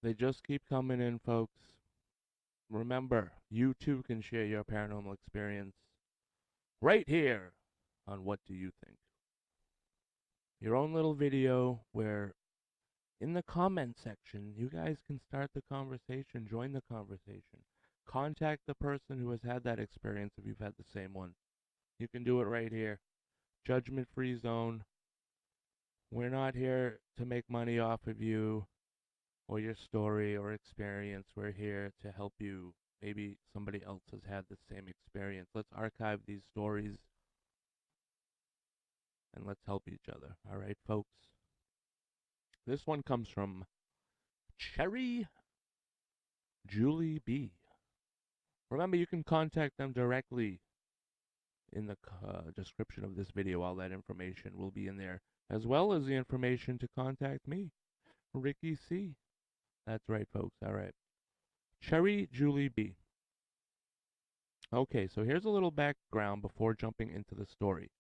They just keep coming in, folks. Remember, you too can share your paranormal experience right here on What Do You Think? Your own little video where in the comment section, you guys can start the conversation, join the conversation. Contact the person who has had that experience if you've had the same one. You can do it right here. Judgment free zone. We're not here to make money off of you or your story or experience. We're here to help you. Maybe somebody else has had the same experience. Let's archive these stories and let's help each other. All right, folks? This one comes from CherryJulie-B. Remember, you can contact them directly in the description of this video. All that information will be in there, as well as the information to contact me, Ricky C. That's right, folks. All right. CherryJulie-B. Okay, so here's a little background before jumping into the story.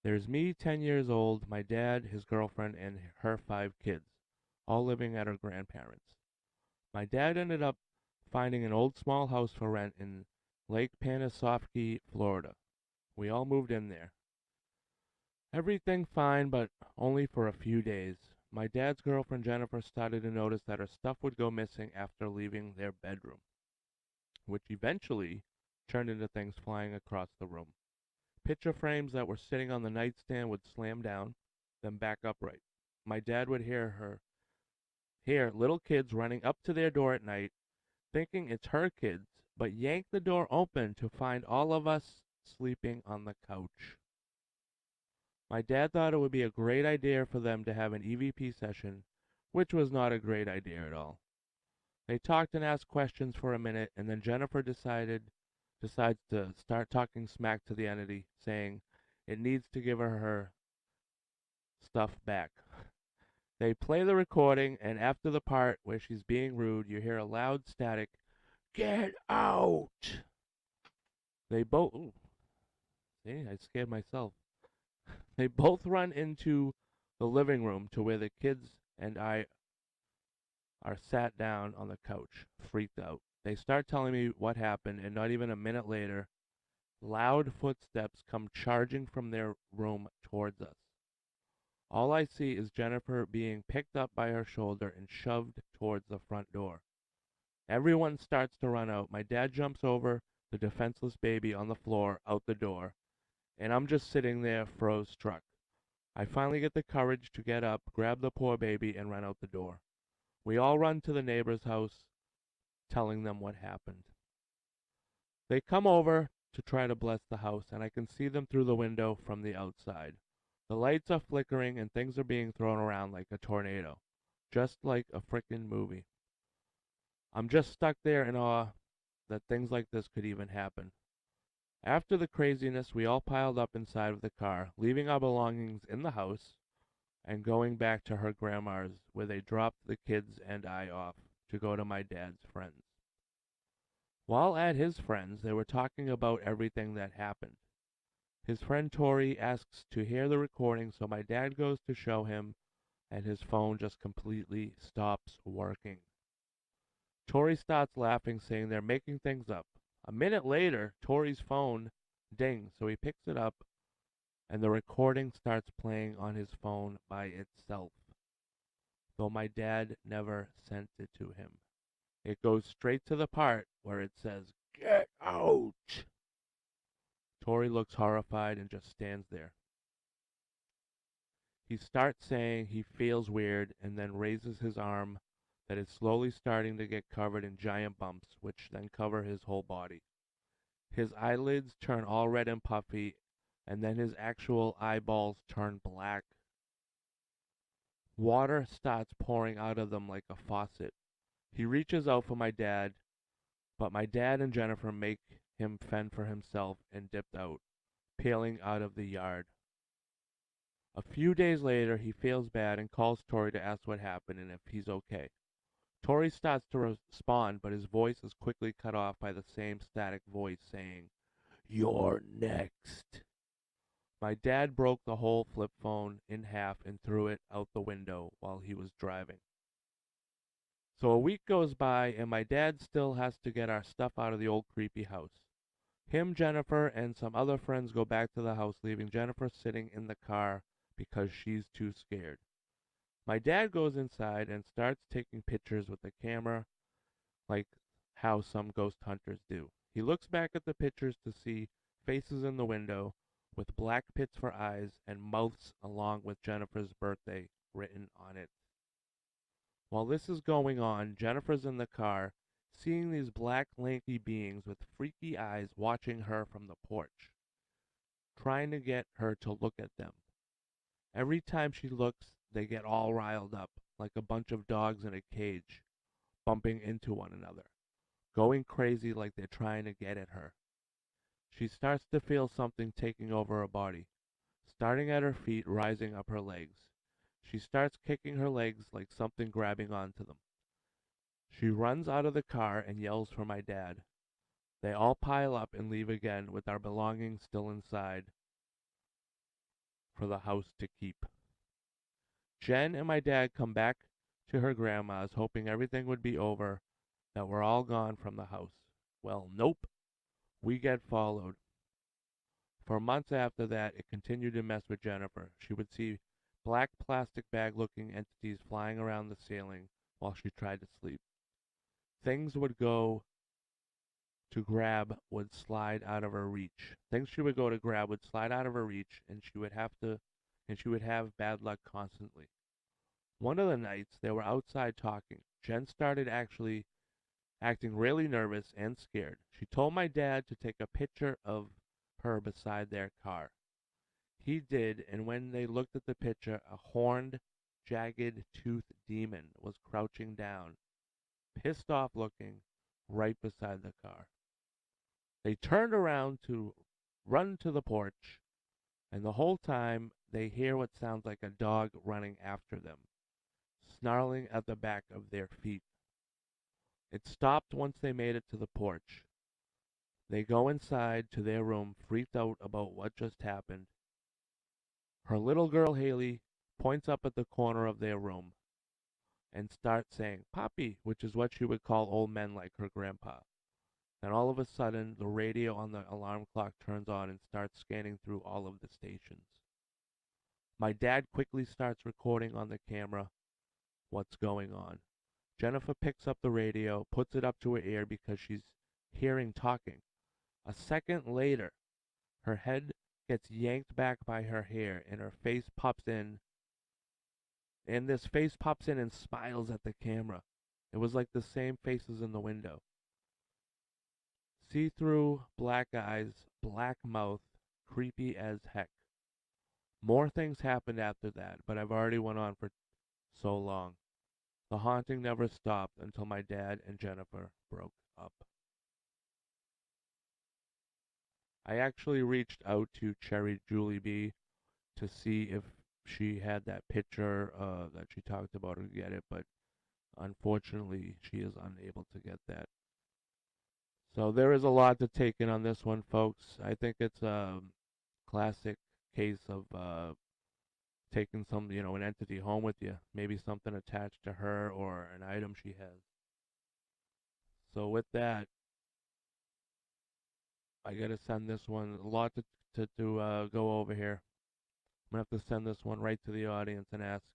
There's me, 10 years old, my dad, his girlfriend, and her 5 kids, all living at her grandparents'. My dad ended up finding an old small house for rent in Lake Panasoffkee, Florida. We all moved in there. Everything fine, but only for a few days. My dad's girlfriend Jennifer started to notice that her stuff would go missing after leaving their bedroom, which eventually turned into things flying across the room. Picture frames that were sitting on the nightstand would slam down, then back upright. My dad would hear little kids running up to their door at night, thinking it's her kids, but yank the door open to find all of us sleeping on the couch. My dad thought it would be a great idea for them to have an EVP session, which was not a great idea at all. They talked and asked questions for a minute, and then Jennifer decides to start talking smack to the entity, saying it needs to give her stuff back. They play the recording, and after the part where she's being rude, you hear a loud static, "Get out!" They both, ooh, see, I scared myself. They both run into the living room to where the kids and I are sat down on the couch, freaked out. They start telling me what happened, and not even a minute later, loud footsteps come charging from their room towards us. All I see is Jennifer being picked up by her shoulder and shoved towards the front door. Everyone starts to run out. My dad jumps over the defenseless baby on the floor out the door, and I'm just sitting there froze struck. I finally get the courage to get up, grab the poor baby, and run out the door. We all run to the neighbor's house, telling them what happened. They come over to try to bless the house, and I can see them through the window from the outside. The lights are flickering, and things are being thrown around like a tornado, just like a frickin' movie. I'm just stuck there in awe that things like this could even happen. After the craziness, we all piled up inside of the car, leaving our belongings in the house and going back to her grandma's, where they dropped the kids and I off to go to my dad's friends. While at his friends, they were talking about everything that happened. His friend Tori asks to hear the recording, so my dad goes to show him, and his phone just completely stops working. Tori starts laughing, saying they're making things up. A minute later, Tori's phone dings, so he picks it up, and the recording starts playing on his phone by itself, though my dad never sent it to him. It goes straight to the part where it says, "Get out!" Tori looks horrified and just stands there. He starts saying he feels weird and then raises his arm that is slowly starting to get covered in giant bumps, which then cover his whole body. His eyelids turn all red and puffy, and then his actual eyeballs turn black. Water starts pouring out of them like a faucet. He reaches out for my dad, but my dad and Jennifer make him fend for himself and dipped out, peeling out of the yard. A few days later, he feels bad and calls Tori to ask what happened and if he's okay. Tori starts to respond, but his voice is quickly cut off by the same static voice saying, "You're next." My dad broke the whole flip phone in half and threw it out the window while he was driving. So a week goes by, and my dad still has to get our stuff out of the old creepy house. Him, Jennifer, and some other friends go back to the house, leaving Jennifer sitting in the car because she's too scared. My dad goes inside and starts taking pictures with the camera like how some ghost hunters do. He looks back at the pictures to see faces in the window with black pits for eyes and mouths along with Jennifer's birthday written on it. While this is going on, Jennifer's in the car, seeing these black lanky beings with freaky eyes watching her from the porch, trying to get her to look at them. Every time she looks, they get all riled up, like a bunch of dogs in a cage, bumping into one another, going crazy like they're trying to get at her. She starts to feel something taking over her body, starting at her feet, rising up her legs. She starts kicking her legs like something grabbing onto them. She runs out of the car and yells for my dad. They all pile up and leave again with our belongings still inside for the house to keep. Jen and my dad come back to her grandma's, hoping everything would be over, that we're all gone from the house. Well, nope, we get followed. For months after that, it continued to mess with Jennifer. She would see black plastic bag looking entities flying around the ceiling while she tried to sleep. Things would go to grab would slide out of her reach. Things she would go to grab would slide out of her reach, and she would have bad luck constantly. One of the nights they were outside talking. Jen started actually acting really nervous and scared. She told my dad to take a picture of her beside their car. He did, and when they looked at the picture, a horned, jagged toothed demon was crouching down, pissed off looking, right beside the car. They turned around to run to the porch, and the whole time they hear what sounds like a dog running after them, snarling at the back of their feet. It stopped once they made it to the porch. They go inside to their room, freaked out about what just happened. Her little girl Haley points up at the corner of their room and starts saying, "Poppy," which is what she would call old men like her grandpa. Then all of a sudden, the radio on the alarm clock turns on and starts scanning through all of the stations. My dad quickly starts recording on the camera what's going on. Jennifer picks up the radio, puts it up to her ear because she's hearing talking. A second later, her head gets yanked back by her hair and her face pops in. And this face pops in and smiles at the camera. It was like the same faces in the window. See through, black eyes, black mouth, creepy as heck. More things happened after that, but I've already went on for so long. The haunting never stopped until my dad and Jennifer broke up. I actually reached out to CherryJulie-B to see if she had that picture that she talked about or get it, but unfortunately she is unable to get that. So there is a lot to take in on this one, folks. I think it's a classic case of taking some, an entity home with you, maybe something attached to her or an item she has. So with that, I gotta send this one a lot to go over here. I'm gonna have to send this one right to the audience and ask